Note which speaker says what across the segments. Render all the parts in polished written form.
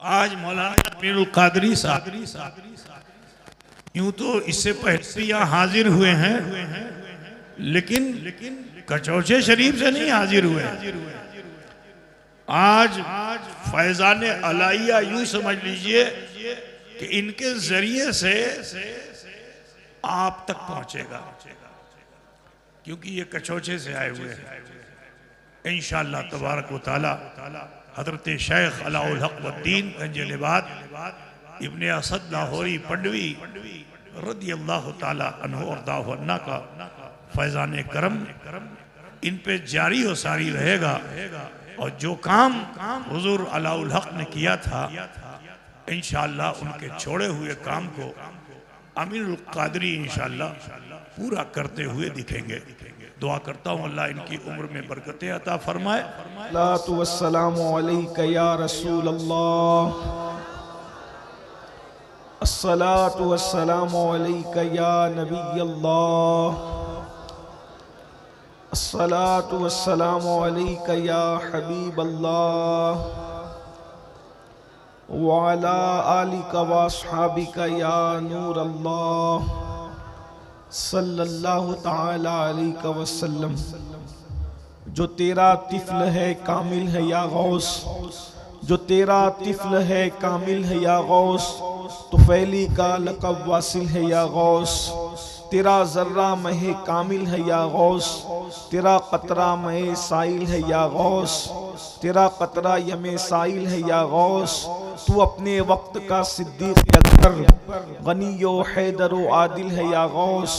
Speaker 1: आज मौलाना अमीरुल कादरी साहब यूं तो इससे पहले यहाँ हाजिर हुए हैं, लेकिन कचौचे शरीफ से नहीं हाजिर हुए। आज फैजान अलाइया यूं समझ लीजिए कि इनके जरिए से आप तक पहुंचेगा, क्योंकि ये कचौचे से आए हुए हैं। इंशाअल्लाह तबारक व तआला हजरत शेख अलाउल हक वद्दीन गंजलिबाद इब्ने असद लाहौरी पंडवी रदी अल्लाह ताला अन्हु और दावन्ना का फैजान करम इन पे जारी और सारी रहेगा। और जो काम हुजूर अलाउल हक ने किया था, इंशाअल्लाह उनके छोड़े हुए काम को अमीरुल कादरी इंशाअल्लाह पूरा करते हुए दिखेंगे। दुआ करता हूँ अल्लाह इनकी उम्र में बरकतें अता फरमाए।
Speaker 2: अस्सलातु वस्सलामु अलैका या रसूल अल्लाह, अस्सलातु वस्सलामु अलैका या नबी अल्लाह, अस्सलातु वस्सलामु अलैका या हबीब अल्लाह, व अला आलिका व अस्हाबिका या नूर अल्लाह, सल्लल्लाहु ताला अलैहि वसल्लम। जो तेरा तिफ्ल है कामिल है या गौस, जो तेरा तिफ्ल है कामिल है या गौस, तुफैली का लक़ब वासिल है या गौस। तेरा जर्रा महे कामिल है या गौस, तेरा कतरा महे साइल है या गौस, तेरा कतरा यमे साइल है या गौस। तू अपने वक्त का सिद्दीक़ अकबर, गनी व हैदर व आदिल है या गौस।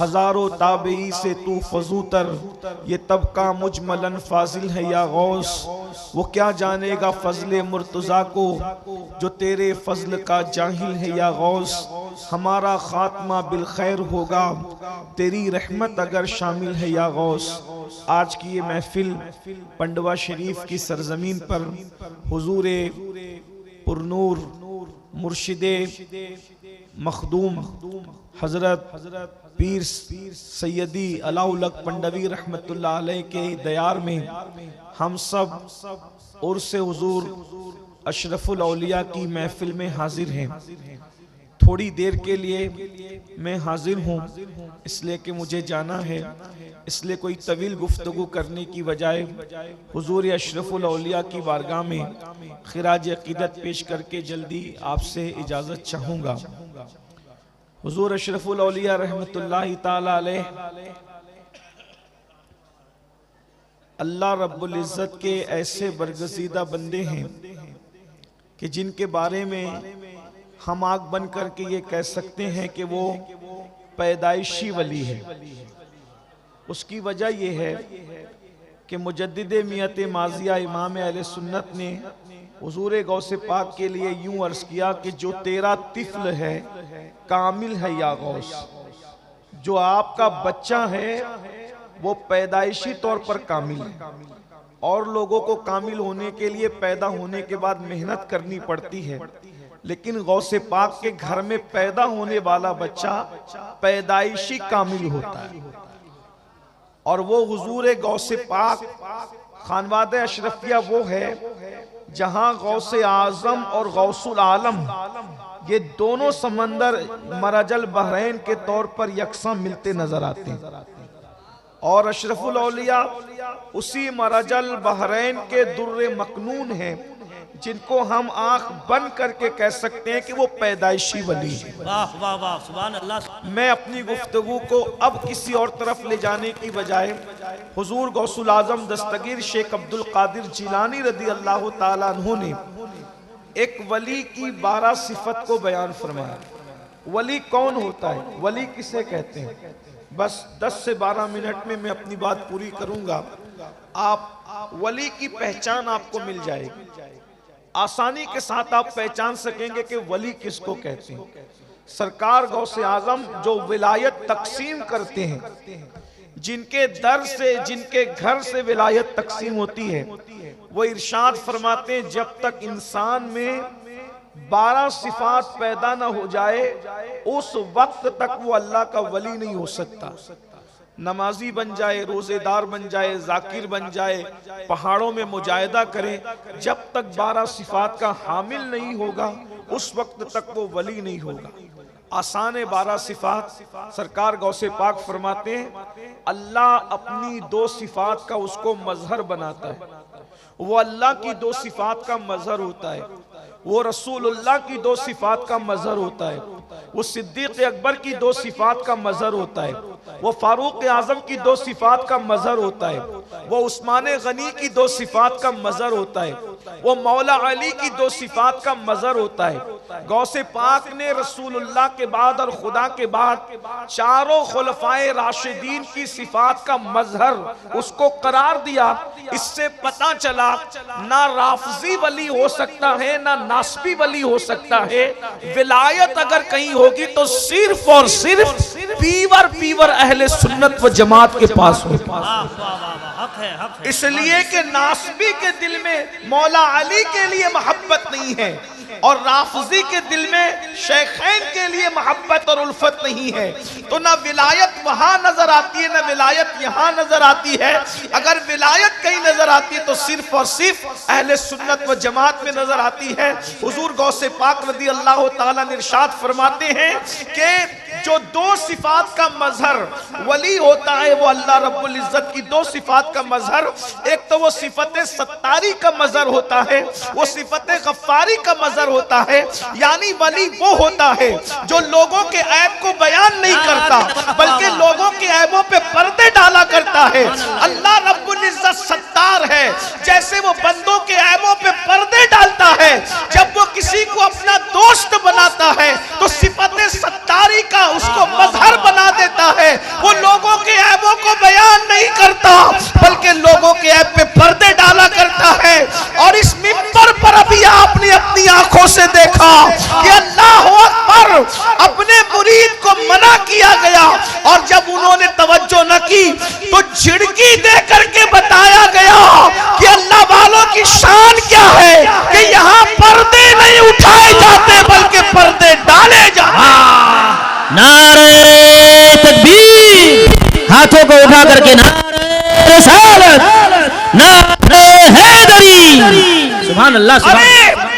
Speaker 2: हजारों ताबई से तू फजूतर, ये तबका मुजमलन फाजिल है या गौस। वो क्या जानेगा फजले मुर्तज़ा को, जो तेरे फजल का जाहिल है या गौस। हमारा खात्मा बिल खैर होगा, तेरी रहमत अगर शामिल है या गौस। आज की ये महफिल पंडवा शरीफ की सरजमीन पर हुजूर पुरनूर मुर्शिदे मखदूम हजरत पीर सैयदी अलाउल हक पंडवी रहमतुल्लाह अलैह के दयार में हम सब उर्स हुजूर अशरफुल औलिया की महफिल में हाजिर हैं। थोड़ी देर के लिए मैं हाजिर हूँ, इसलिए कि मुझे जाना है, इसलिए कोई तवील गुफ्तगू करने की बजाय हुजूर अशरफुल औलिया की बारगाह में खिराज अकीदत पेश करके जल्दी आपसे इजाज़त चाहूँगा। हुजूर अशरफुल औलिया रहमतुल्लाहि ताला अलैह अल्लाह रब्बुल इज़्ज़त के ऐसे बरगज़ीदा बंदे हैं कि जिनके बारे में हम आग बन करके ये कह सकते हैं कि वो पैदाइशी वली है। उसकी वजह यह है कि मुजद्दिद मियत माजिया इमाम अहले सुन्नत ने हुजूर गौसे पाक के लिए यूं अर्ज किया कि जो तेरा तिफ्ल है कामिल है या गौस। जो आपका बच्चा है वो पैदाइशी तौर पर कामिल है, और लोगों को कामिल होने के लिए पैदा होने के बाद मेहनत करनी पड़ती है, लेकिन गौसे पाक के घर में पैदा होने वाला बच्चा पैदाइशी कामिल होता है। और वो हुजूर गौसे पाक खानवादे अशरफिया वो है जहां गौसे आजम और गौसुल आलम ये दोनों समंदर मरजल बहरैन के तौर पर यकसा मिलते नजर आते हैं। और अशरफुल औलिया उसी मरजल बहरैन के दुर्रे मकनून हैं, जिनको हम आंख बंद करके कह सकते हैं कि वो पैदाइशी वली है।
Speaker 3: वाह वाह वाह, सुभान अल्लाह।
Speaker 2: मैं अपनी गुफ्तगू को अब किसी और तरफ ले जाने की बजाय हुजूर गौसुल आजम दस्तगीर शेख अब्दुल कादिर जिलानी रदी अल्लाह ताला अन्हु ने एक वली की 12 सिफत को बयान फरमाया। वली कौन होता है, वली किसे कहते हैं, बस 10 से 12 मिनट में मैं अपनी बात पूरी करूंगा। आप वली की पहचान आपको मिल जाएगी, आसानी के साथ आप पहचान सकेंगे कि वली किसको कहते हैं। सरकार गौसे आजम जो विलायत तकसीम करते हैं, जिनके दर से जिनके घर से विलायत तकसीम होती है, वो इरशाद फरमाते हैं जब तक इंसान में 12 सिफात पैदा ना हो जाए उस वक्त तक वो अल्लाह का वली नहीं हो सकता। नमाजी बन जाए, रोजेदार बन जाए, जाकिर बन जाए, पहाड़ों में मुजाहिदा करे, जब तक 12 सिफात का हामिल नहीं होगा उस वक्त तक वो वली नहीं होगा। आसान 12 सिफात सरकार गौसे पाक फरमाते हैं अल्लाह अपनी 2 सिफात का उसको मजहर बनाता है। वो अल्लाह की 2 सिफात का मजहर होता है, वो रसूलुल्लाह की 2 सिफात का मजहर होता है, वो सिद्दीक अकबर की 2 सिफात का मजहर होता है, वो फारूक आजम की 2 सिफात का मजहर होता है, वो उस्मान गनी की 2 सिफात का मजहर होता है, वो मौला अली की 2 सिफात का मजहर होता है। गौसे पाक ने रसूलुल्लाह के बाद और खुदा के बाद चारों खुलफाए राशिदीन की सिफात का मजहर उसको करार दिया। इससे पता चला ना राफजी वली हो सकता है ना नासबी वली हो सकता है। विलायत अगर कहीं होगी तो सिर्फ और सिर्फ पीवर अहले सुन्नत व जमात के पास होगी। इसलिए कि नासबी के दिल में मौला अली के लिए मोहब्बत नहीं है और राफजी के दिल में शेखैन के लिए मोहब्बत और उल्फत नहीं है, तो ना विलायत वहां नजर आती है ना विलायत यहां नजर आती है। अगर विलायत कहीं नजर आती है तो सिर्फ और सिर्फ अहले सुन्नत व जमात में नजर आती है। हुजूर गौसे पाक रज़ी अल्लाह ताला ने इरशाद फरमाते हैं कि जो 2 सिफात का मजहर वली होता है वो अल्लाह रब्बुल इज्जत की 2 सिफात का मजहर, एक तो वो सिफत सत्तारी का मजहर होता है, वो सिफत गफ्फारी का मजहर होता है। यानी वली वो होता है जो लोगों के ऐब को बयान नहीं करता बल्कि लोगों के ऐबों पे पर्दे डाला करता है। अल्लाह रब्बुल इज्जत सत्तार है, जैसे वो बंदों के ऐबों पे पर्दे डालता है। जब वो किसी को अपना दोस्त बनाता है तो सिफत सत्तारी का उसको मजहर बना देता है। वो लोगों के ऐबों को बयान नहीं करता बल्कि लोगों के ऐब पे पर्दे डाला करता है। और इस मिंबर पर अभी आपने अपनी आंखों से देखा कि अल्लाह अकबर अपने मुरीद को मना किया गया और जब उन्होंने तवज्जो न की तो झिड़की दे करके बताया गया कि अल्लाह वालों की शान क्या है कि यहाँ पर्दे नहीं उठाए जाते बल्कि पर्दे डाले जाते।
Speaker 3: नारे तकबीर, हाथों को उठा करके नारे रिसालत, नारे हैदरी। सुभान अल्लाह, सुभान अल्लाह।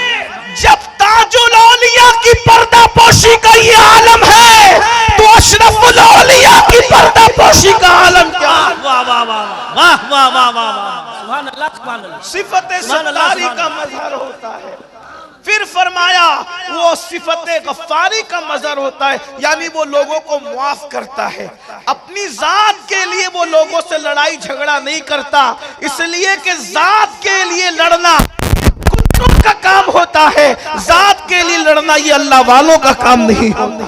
Speaker 2: जब ताजुल औलिया की पर्दापोशी का ये आलम है तो अशरफुल औलिया की पर्दापोशी का आलम क्या?
Speaker 3: वाह वाह वाह वाह वाह वाह वाह वाह, सुभान अल्लाह, सुभान अल्लाह।
Speaker 2: सिफत सत्तारी का मजहर होता है। फिर फरमाया वो सिफत गफ्फारी का मजहर होता है, यानी वो लोगों को मुआफ करता है। अपनी जात के लिए वो लोगों से लड़ाई झगड़ा नहीं करता, इसलिए कि जात के लिए लड़ना कुतुब का काम होता है, जात के लिए लड़ना ये अल्लाह वालों का काम नहीं होता।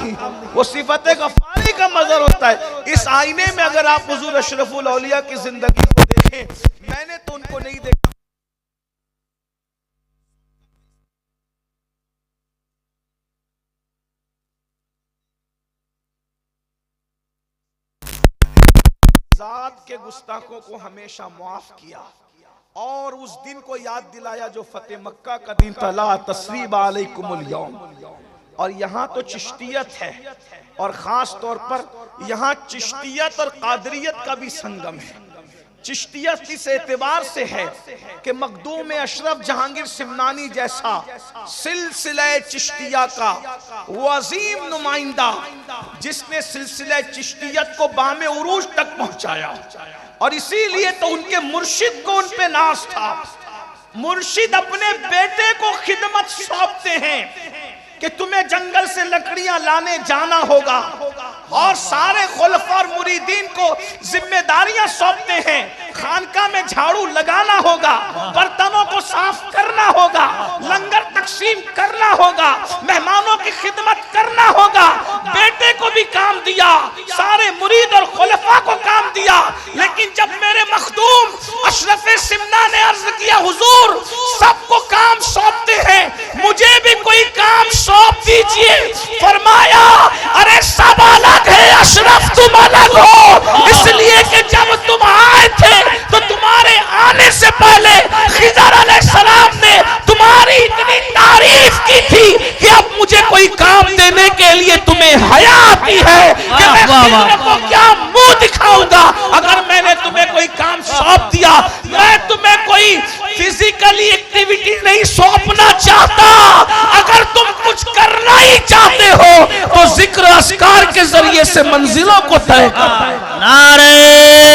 Speaker 2: वो सिफत गफ्फारी का मजहर होता है। इस आईने में अगर आप हुजूर अशरफुल औलिया की जिंदगी को देखें, मैंने तो उनको नहीं देखा, जात के गुस्ताखों को हमेशा माफ किया और उस दिन को याद दिलाया जो फतेह मक्का का दिन था, ला तस्रीब अलैकुमुल यौम। और यहाँ तो चिश्तियत है और खास तौर पर यहाँ चिश्तियत और कादरियत का भी संगम है। चिश्तियत इस एतबार से है कि मखदूम अशरफ जहांगीर सिमनानी जैसा सिलसिला चिश्तिया का वो अजीम नुमाइंदा जिसने सिलसिला चिश्तियत को बामे उरूज तक पहुंचाया, और इसीलिए तो उनके मुर्शिद को उन पे नाज था। मुर्शिद अपने बेटे को खिदमत सौंपते हैं कि तुम्हें जंगल से लकड़ियां लाने जाना होगा, और सारे खुलफा और मुरीदीन को जिम्मेदारियां सौंपते हैं। खानका में झाड़ू लगाना होगा, बर्तनों को साफ करना होगा, लंगर तकसीम करना होगा, मेहमानों की खिदमत करना होगा। बेटे को भी काम दिया, सारे मुरीद और खुलफा को काम दिया। लेकिन जब मेरे मखदूम अशरफ सिमना ने अर्ज किया हुजूर सबको काम सौंपते हैं, मुझे भी कोई काम सौंप दीजिए, फरमाया अरे सब अलग है अशरफ तुम अलग हो, इसलिए कि जब तुम आए थे तो तुम्हारे आने से पहले खिजर अलैहिस्सलाम ने तुम्हारी इतनी तारीफ की थी कि अब मुझे कोई काम देने के लिए तुम्हें हया आती है कि मैं खिज़र को क्या मुंह दिखाऊंगा। अगर मैंने तुम्हें कोई काम सौंप दिया, मैं तुम्हें कोई फिजिकली एक्टिविटी नहीं सौंपना चाहता। अगर तुम कुछ करना ही चाहते हो तो जिक्र अस्कार के जरिए से मंजिलों को तय कर।
Speaker 3: नारे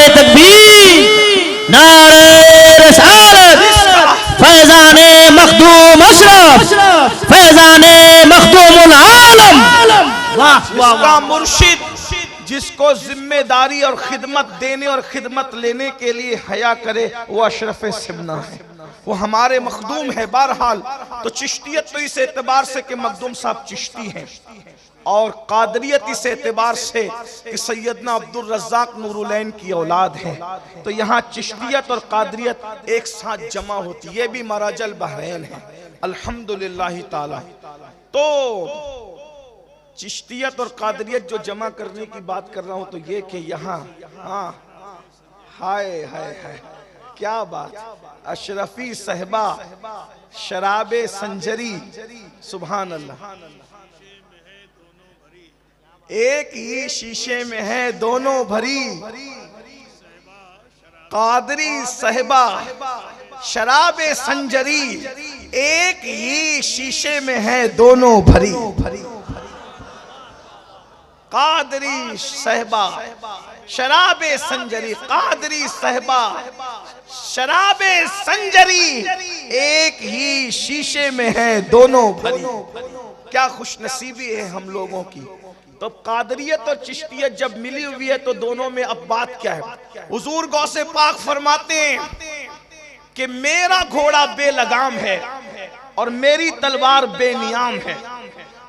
Speaker 3: तकबीर, नारे रिसालत, फैजाने मखदूम अशरफ, फैजाने मखदूमुल आलम। वाह वाह वाह।
Speaker 2: मुर्शिद जिसको जिम्मेदारी और खिदमत देने और खिदमत लेने के लिए हया करे वो अशरफ सिमना है, वो हमारे मखदूम है। बहरहाल तो चिश्तियत तो इस एतबार से कि मखदूम साहब चिश्ती हैं, और कादरियत इस एतबार से कि सैयदना अब्दुल रज़्ज़ाक नूरुलैन की औलाद है। तो यहाँ चिश्तियत और कादरियत एक साथ जमा होती है। ये भी मराजल बहरैन है अल्हम्दुलिल्लाह ताला। तो चिश्तियत और कादरियत जो जमा करने की बात कर रहा हूं तो ये कि यहाँ हाय हाय हाय क्या बात, अशरफी सहबा शराबे संजरी, सुभान अल्लाह। एक ही शीशे में है दोनों भरी, कादरी सहबा शराबे संजरी, एक ही शीशे में है दोनों भरी। कादरी सहबा शराबे संजरी, कादरी सहबा शराबे संजरी, एक ही शीशे में है दोनों भरी। क्या खुशनसीबी है हम लोगों की। तो कादरियत और चिश्तियत जब मिली हुई है तो दोनों में अब बात क्या है। हुजूर गौसे पाक फरमाते हैं कि मेरा घोड़ा बेलगाम है और मेरी तलवार बेनियाम है।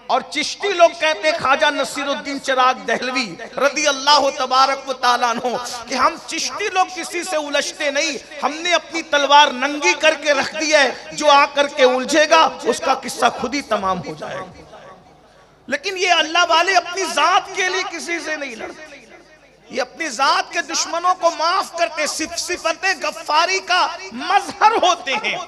Speaker 2: और चिश्ती लोग कहते हैं ख्वाजा नसीरुद्दीन चिराग दहलवी रदी अल्लाह तबारक व तआला अन्हु कि हम चिश्ती लोग किसी से उलझते नहीं, हमने अपनी तलवार नंगी करके रख दी है, जो आकर के उलझेगा उसका किस्सा खुद ही तमाम हो जाएगा। लेकिन ये अल्लाह वाले अपनी जात के लिए किसी से नहीं लड़ते, ये अपनी जात के दुश्मनों को माफ करते, सिफते गफ्फारी का मजहर होते हैं,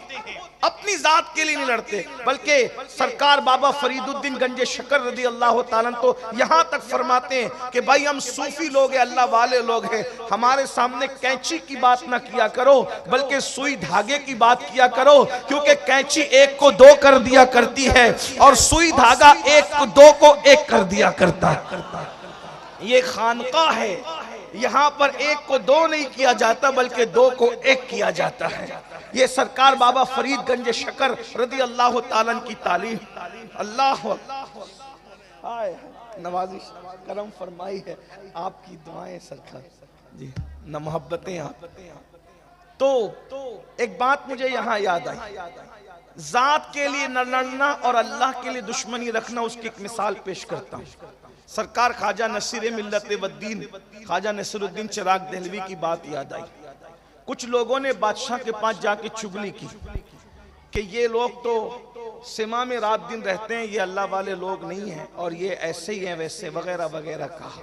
Speaker 2: अपनी जात के लिए नहीं लड़ते। बल्कि सरकार बाबा फरीदुद्दीन गंजे शकर रदी अल्लाह ताला तो यहाँ तक फरमाते हैं कि भाई हम सूफी लोग हैं, अल्लाह वाले लोग हैं, हमारे सामने कैंची की बात ना किया करो बल्कि सुई धागे की बात किया करो, क्योंकि कैंची एक को दो कर दिया करती है और सुई धागा एक को दो को एक कर दिया करता है। ये खानका है, यहाँ पर एक को दो नहीं किया जाता बल्कि दो को एक किया जाता है। ये सरकार बाबा फरीद गंज शकर रदी अल्लाह ताला की तालीम। अल्लाह नवाजिश करम फरमाई है आपकी दुआएं सरकार जी, न मोहब्बतें आप। तो एक बात मुझे यहाँ याद आई, जात के लिए न लड़ना और अल्लाह के लिए दुश्मनी रखना, उसकी एक मिसाल पेश करता हूँ। सरकार ख्वाजा नसीर मिल्लत वद्दीन ख्वाजा नसीरुद्दीन चिराग दहलवी की बात याद आई। कुछ लोगों ने बादशाह के पास जाके चुगली की कि ये लोग तो सिमा में रात दिन रहते हैं, ये अल्लाह वाले लोग नहीं हैं और ये ऐसे ही हैं वैसे वगैरह वगैरह कहा।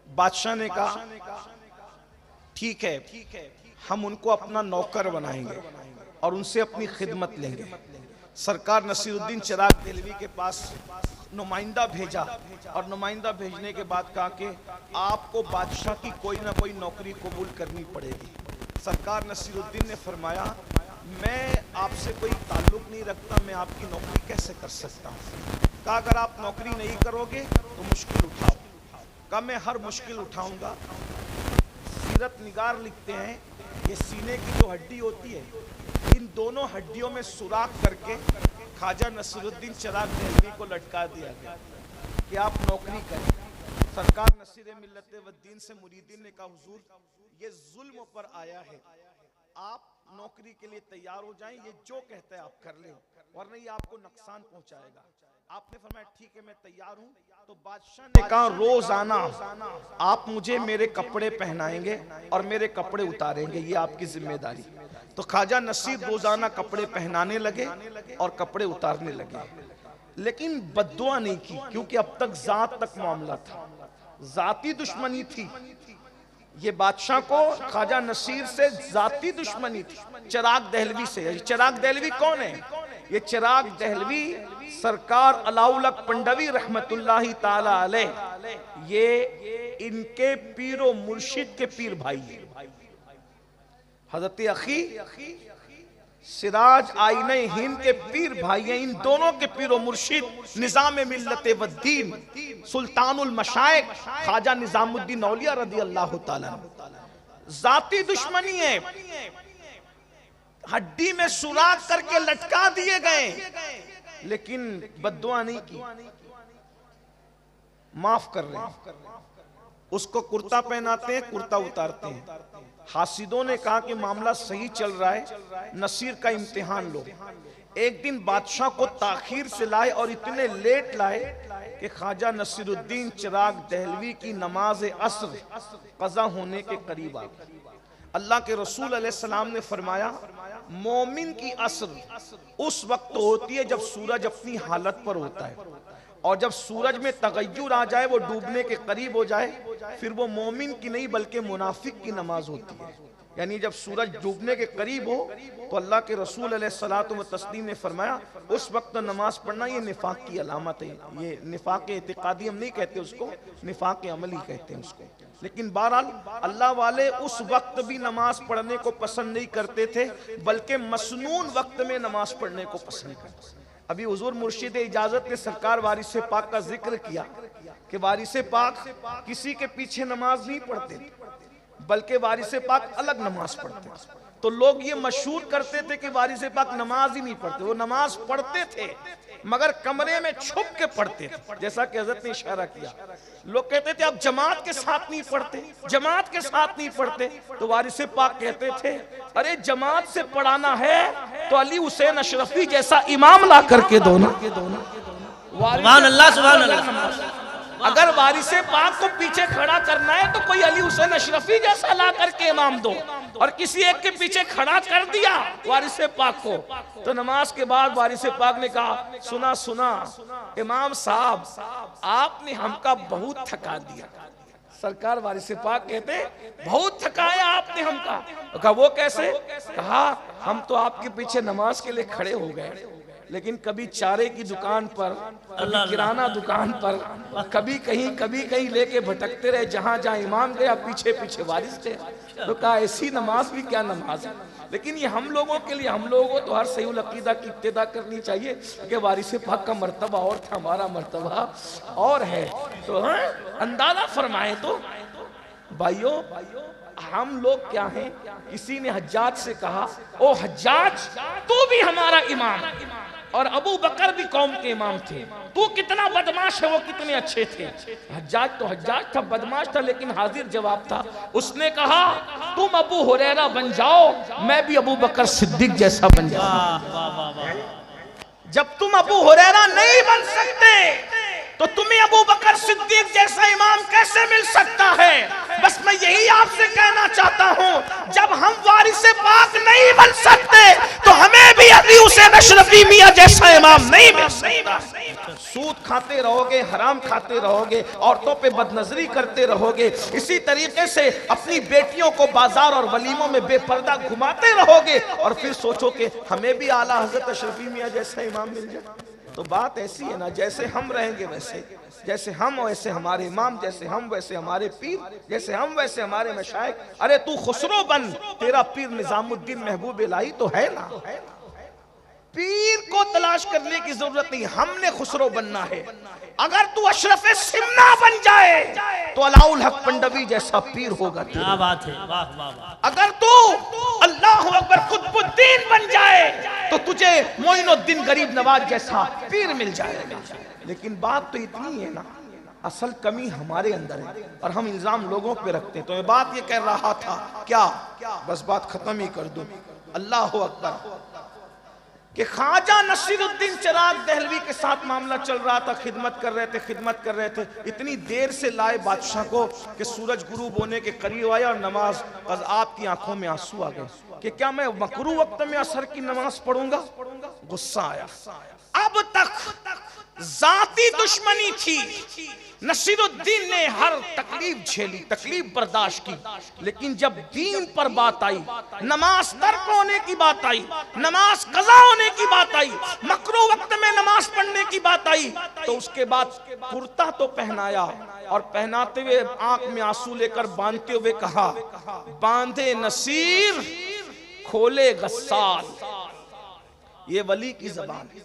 Speaker 2: बादशाह ने कहा ठीक है, हम उनको अपना नौकर बनाएंगे और उनसे अपनी खिदमत लेंगे। सरकार नसीरुद्दीन चिराग दहलवी के पास नुमाइंदा भेजा और नुमाइंदा भेजने के बाद कहा कि आपको बादशाह की कोई ना कोई नौकरी कबूल करनी पड़ेगी। सरकार नसीरुद्दीन ने फरमाया मैं आपसे कोई ताल्लुक नहीं रखता, मैं आपकी नौकरी कैसे कर सकता हूँ। कहा अगर आप नौकरी नहीं करोगे तो मुश्किल उठाओ। कहा मैं हर मुश्किल उठाऊंगा। सीरत निगार लिखते हैं ये सीने की जो हड्डी होती है, इन दोनों हड्डियों में सुराख करके ख्वाजा नसीरुद्दीन चिराग दहलवी को लटका दिया गया कि आप नौकरी करें। सरकार नसीर मिल्लत वद्दीन से मुरीदीन ने कहा हुजूर ये जुल्म पर आया है, आप नौकरी के लिए तैयार हो जाएं, ये जो कहता है आप कर लें वरना ये आपको नुकसान पहुंचाएगा। आपने फरमाया ठीक है मैं तैयार हूं। तो बादशाह ने कहा रोजाना आप मुझे मेरे कपड़े पहनाएंगे और मेरे कपड़े उतारेंगे, ये आपकी जिम्मेदारी। तो ख्वाजा नसीर रोजाना कपड़े पहनाने लगे और कपड़े उतारने लगे, लेकिन बद्दुआ नहीं की क्योंकि अब तक जात तक मामला था, जाती दुश्मनी थी। ये बादशाह को ख्वाजा नसीर से जाती दुश्मनी थी, चिराग दहलवी से। चिराग दहलवी कौन है? ये चिराग दहलवी सरकार अलाउल हक पंडवी रहमतुल्लाही ताला अलैह, ये इनके पीरो मुर्शिद के पीर भाई है। हजरत अखी सिराज आईने हिंद के पीर भाई हैं। इन दोनों के पीरो मुर्शिद निजाम मिल्लत वद्दीन सुल्तानुल मशाइख ख्वाजा निजामुद्दीन औलिया रदी अल्लाह ताला। जाती दुश्मनी है, हड्डी में सुराख करके लटका दिए गए, लेकिन बद्दुआ नहीं की, माफ कर रहे हैं। उसको कुर्ता पहनाते हैं, कुर्ता उतारते हैं। हासिदों ने कहा कि मामला सही चल रहा है, नसीर का इम्तिहान लो। एक दिन बादशाह को ताखीर से लाए और इतने लेट लाए कि ख्वाजा नसीरुद्दीन चिराग दहलवी की नमाज असर कज़ा होने के करीब आ गई। अल्लाह के रसूल अलैहिस्सलाम ने फरमाया, मोमिन की असर उस वक्त होती है जब सूरज अपनी हालत पर होता है, और जब सूरज में तगय्युर आ जाए, वो डूबने के करीब हो जाए, फिर वो मोमिन की नहीं बल्कि मुनाफिक की नमाज होती है। यानी जब सूरज डूबने के करीब हो तो अल्लाह के रसूल अलैहिस्सलातु व तस्लीम ने फरमाया उस वक्त नमाज पढ़ना ये निफाक की अलामत है। ये निफाक एतिकादी हम नहीं कहते उसको, निफाक अमली कहते हैं उसको। लेकिन बहरहाल अल्लाह वाले उस वक्त भी नमाज पढ़ने को पसंद नहीं करते थे, बल्कि मसनून वक्त में नमाज पढ़ने को पसंद करते। अभी हुजूर मुर्शिद इजाजत ने सरकार वारिस पाक का जिक्र किया कि वारिस पाक किसी के पीछे नमाज नहीं पढ़ते, बल्कि वारिस पाक अलग नमाज पढ़ते। तो लोग ये मशहूर करते थे कि वारिस पाक नमाज ही नहीं पढ़ते। वो नमाज पढ़ते थे मगर कमरे में छुप के पढ़ते थे, जैसा कि हज़रत ने इशारा किया। लोग कहते थे आप जमात के साथ नहीं पढ़ते, जमात के साथ नहीं पढ़ते। तो वारिस पाक कहते थे अरे जमात से पढ़ाना है तो अली हुसैन अशरफी जैसा इमाम ला करके दो ना।
Speaker 3: सुभान अल्लाह, सुभान अल्लाह।
Speaker 2: अगर वारिस पाक को पीछे खड़ा करना है तो कोई अली हुसैन अशरफी जैसा ला करके इमाम दो, और किसी एक के पीछे खड़ा कर दिया वारिस पाक को, तो नमाज के बाद वारिस पाक ने कहा सुना सुना इमाम साहब आपने हमका बहुत थका दिया। सरकार वारिस पाक कहते बहुत थकाया आपने हमका। कहा वो कैसे? कहा हम तो आपके पीछे नमाज के लिए खड़े हो गए, लेकिन कभी चारे की दुकान पर, कभी किराना दुकान पर, कभी कहीं लेके भटकते रहे। जहां जहां इमाम गया पीछे पीछे वारिस थे। तो कहा ऐसी नमाज भी क्या नमाज है। लेकिन ये हम लोगों के लिए, हम लोगों को तो हर सही अकीदा की इब्तिदा करनी चाहिए कि वारिस पाक का मर्तबा और था, हमारा मर्तबा और है। तो अंदाजा फरमाए तो भाइयों हम लोग क्या हैं। किसी ने हज्जाज से कहा ओ हज्जाज तू भी हमारा इमाम, और अबू बकर भी कौम के इमाम थे, तू कितना बदमाश है, वो कितने अच्छे थे। हज्जाज था, बदमाश था, लेकिन हाजिर जवाब था। उसने कहा तुम अबू हुरैरा बन जाओ, मैं भी अबू बकर सिद्दीक जैसा बन जाऊं। जब तुम अबू हुरैरा नहीं बन सकते तो तुम्हें अबू बकर सिद्दीक जैसा इमाम कैसे मिल सकता है। बस मैं यही आपसे कहना चाहता हूं, जब हम वारिस पाक नहीं बन सकते तो हमें भी अली हुसैन अशरफी मियां जैसा इमाम नहीं मिल सकता। सूद खाते रहोगे, हराम खाते रहोगे, औरतों पे बदनजरी करते रहोगे, इसी तरीके से अपनी बेटियों को बाजार और वलीमों में बेपर्दा घुमाते रहोगे, और फिर सोचो कि हमें भी आला हजरत अशरफी मियां जैसा इमाम मिल जाए। तो बात ऐसी है ना, जैसे हम रहेंगे वैसे, जैसे हम वैसे हमारे इमाम, जैसे हम वैसे हमारे पीर, जैसे हम वैसे हमारे मशाइख। अरे तू खुसरो बन, तेरा पीर निजामुद्दीन महबूब इलाही तो है ना। पीर को तलाश करने की जरूरत नहीं, हमने खुसरो बनना है। अगर तू अशरफे सिमना बन जाए तो अलाउल हक पंडवी जैसा पीर होगा।
Speaker 3: क्या बात है, वाह वाह वाह।
Speaker 2: अगर तू अल्लाह अकबर कुतुबुद्दीन बन जाए तो तुझे मोइनुद्दीन गरीब नवाज जैसा पीर मिल जाएगा। लेकिन बात तो इतनी है ना, असल कमी हमारे अंदर है और हम इल्जाम लोगों पे रखते हैं। तो मैं बात ये कह रहा था, क्या बस बात खत्म ही कर दूं। अल्लाह अकबर कि ख्वाजा नसीरुद्दीन चिराग दहलवी के साथ मामला चल रहा था, खिदमत कर रहे थे। इतनी देर से लाए बादशाह को कि सूरज गुरूब होने के करीब आया और नमाज, आपकी आंखों में आंसू आ गए कि क्या मैं मकरू वक्त में असर की नमाज पढ़ूंगा। गुस्सा आया। अब तक जाती दुश्मनी थी, नसीरुद्दीन ने हर तकलीफ झेली, तकलीफ बर्दाश्त की, लेकिन जब दीन पर बात आई, नमाज तर्क होने की बात आई, नमाज कज़ा होने की बात आई, मकरू वक्त में नमाज पढ़ने की बात आई, तो उसके बाद कुर्ता तो पहनाया और पहनाते हुए आंख में आंसू लेकर बांधते हुए कहा, बांधे नसीर खोले गस्साल। ये वली की जबान है,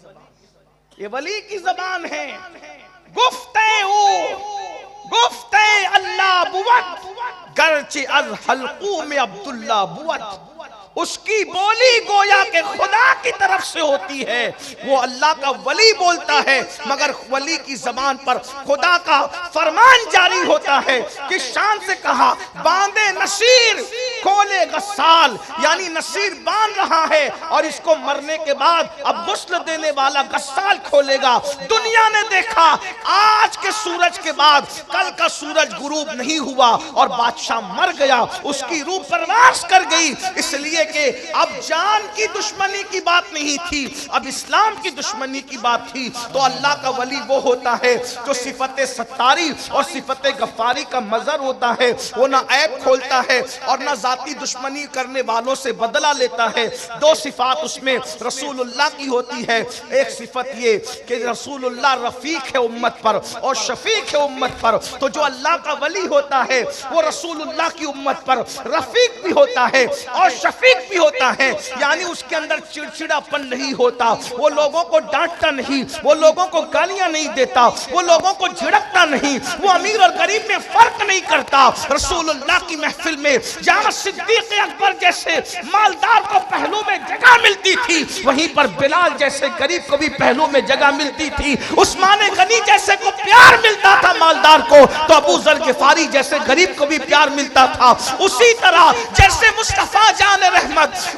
Speaker 2: ये वली की जबान है। गुफ्ते अल्लाह बुवत गर्चे अज हल्कू में अब्दुल्ला बुवत, उसकी बोली गोया के खुदा की तरफ से होती है, वो अल्लाह का वली बोलता है, मगर वली की जबान पर खुदा का फरमान जारी होता है कि शान से कहा, बांधे नसीर खोले गस्साल, यानी नसीर बांध रहा है और इसको मरने के बाद अब गुस्ल देने वाला गस्साल खोलेगा। दुनिया ने देखा आज के सूरज के बाद कल का सूरज गुरूब नहीं हुआ और बादशाह मर गया, उसकी रूह परवास कर गई, इसलिए कि अब जान की दुश्मनी की बात नहीं थी, अब इस्लाम की दुश्मनी की बात थी। तो अल्लाह का वली वो होता है जो सिफते सत्तारी और सिफते गफ्फारी का मजर होता है, वो ना ऐब खोलता है और ना जाती दुश्मनी करने वालों से बदला लेता है। दो सिफात उसमें रसूलुल्लाह की होती है, एक सिफत ये कि रसूलुल्लाह रफीक है उम्मत पर और शफीक है उम्मत पर। तो जो अल्लाह का वली होता है वो रसूलुल्लाह की उम्मत पर रफीक भी होता है और शफीक भी होता है, यानी उसके अंदर चिड़चिड़ापन नहीं होता, वो लोगों को डांटता नहीं, वो लोगों को गालियां नहीं देता, वो लोगों को झिड़कता नहीं, वो अमीर और गरीब में फर्क नहीं करता। रसूलुल्लाह की महफिल में जहां सिद्दीक अकबर जैसे मालदार को पहलू में जगह मिलती थी, वहीं पर बिलाल जैसे गरीब को भी पहलू में जगह मिलती थी, उस्मान गनी जैसे को प्यार मिलता था मालदार को, तो अबू जर गिफारी जैसे गरीब को भी प्यार मिलता था। उसी तरह जैसे मुस्तफा जान रहमत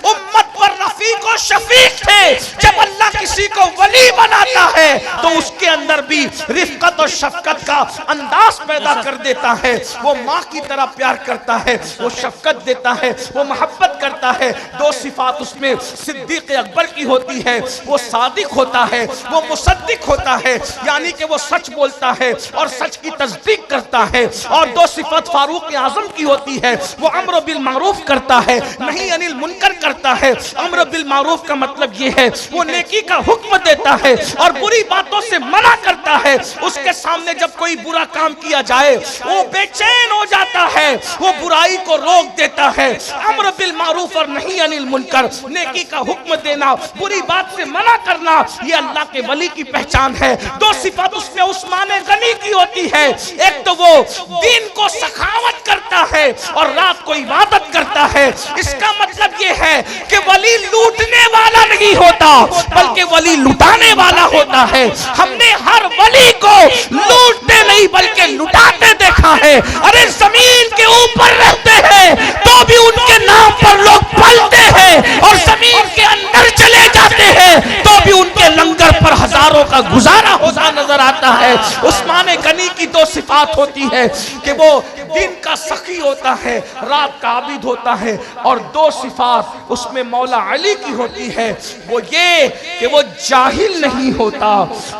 Speaker 2: उम्मत पर रफीक और शफीक थे, जब अल्लाह किसी को वली बनाता है तो उसके अंदर भी रिफकत और शफकत का अंदाज पैदा कर देता है। वो माँ की तरह प्यार करता है, वो शफकत देता है, वो मोहब्बत करता है। दो सिफात उसमें सिद्दीक अकबर की होती है, वो सादिक होता है, वो मुसद्दिक होता है, यानी कि वो सच बोलता है और सच की तस्दीक करता है। और दो सिफत फारूक आजम की होती है, वो अम्र बिल मारूफ करता है, नहीं अनिल मुनकर करता है। अम्र बिल मारूफ का मतलब ये है वो नेकी का हुक्म देता है और बुरी बातों से मना करता है। उसके सामने जब कोई बुरा काम किया जाए वो बेचैन हो जाता है, वो बुराई को रोक देता है। अम्र बिल मारूफ और नहीं अनिल मुनकर, नेकी का हुक्म देना, बुरी बात से मना करना, ये अल्लाह के वली की पहचान है। दो सिफात उसमें उस्मान गनी की होती है, एक तो वो दिन को सखावत करता है और रात को इबादत करता है। इसका मतलब ये है कि वली लूटने वाला नहीं होता बल्कि वली लुटाने वाला होता है। हमने हर वली को लूटते नहीं बल्कि लुटाते देखा है। अरे जमीन के ऊपर रहते हैं तो भी उनके नाम पर लोग पलते हैं और जमीन के अंदर चले जाते हैं तो भी उनके लंगर पर हजारों का गुजारा होता नजर आता है। उस्मान गनी की दो सिफात होती है कि वो दिन का सखी होता है, रात का आबिद होता है। और दो सिफात उसमें मौला अली की होती है, वो ये कि वो जाहिल नहीं होता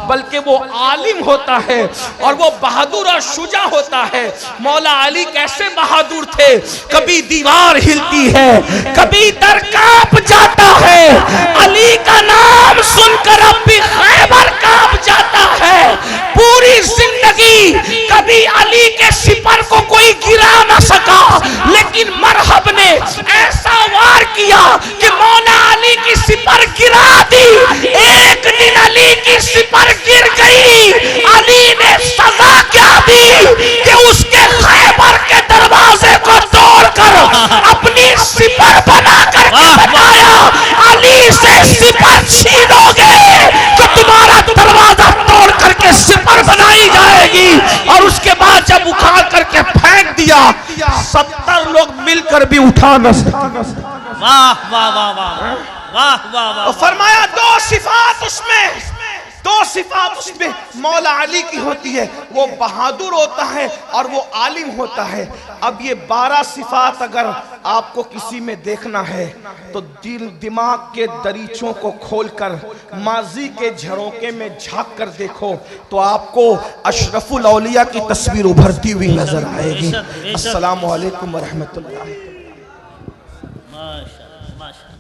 Speaker 2: बल्कि वो आलिम होता है और वो बहादुर और शुजा होता है। मौला अली कैसे बहादुर थे, कभी दीवार हिलती है, कभी दर कांप जाता है, अली का नाम सुनकर अब भी खैबर कांप जाता है। पूरी जिंदगी कभी अली के सिपर को कोई गिरा ना सका, लेकिन मरहब ने ऐसा वार किया कि मौला अली की सिपर गिरा दी। एक दिन अली की सिपर गिर गई, अली ने सजा क्या दी कि उसके खैबर के दरवाजे को तोड़कर अपनी सिपर बनाकर बताया, अली से सिपर छीनोगे तो तुम्हारा दरवाजा तोड़ करके सिपर बनाई जाएगी। और उसके बाद जब उखाड़ करके फेंक दिया, 70 लोग मिलकर भी उठा न सके। वाह वाह वाह वाह वाह वाह वाह। फरमाया दो सिफात उसमें, दो सिफात उसमें मौला अली की होती है, वो बहादुर होता है और वो आलिम होता है। अब ये 12 सिफात अगर आपको किसी में देखना है तो दिल दिमाग के दरीचों को खोलकर माजी के झरोके में झांक कर देखो तो आपको अशरफुल औलिया की तस्वीर उभरती हुई नजर आएगी। अस्सलामु अलैकुम व रहमतुल्लाह।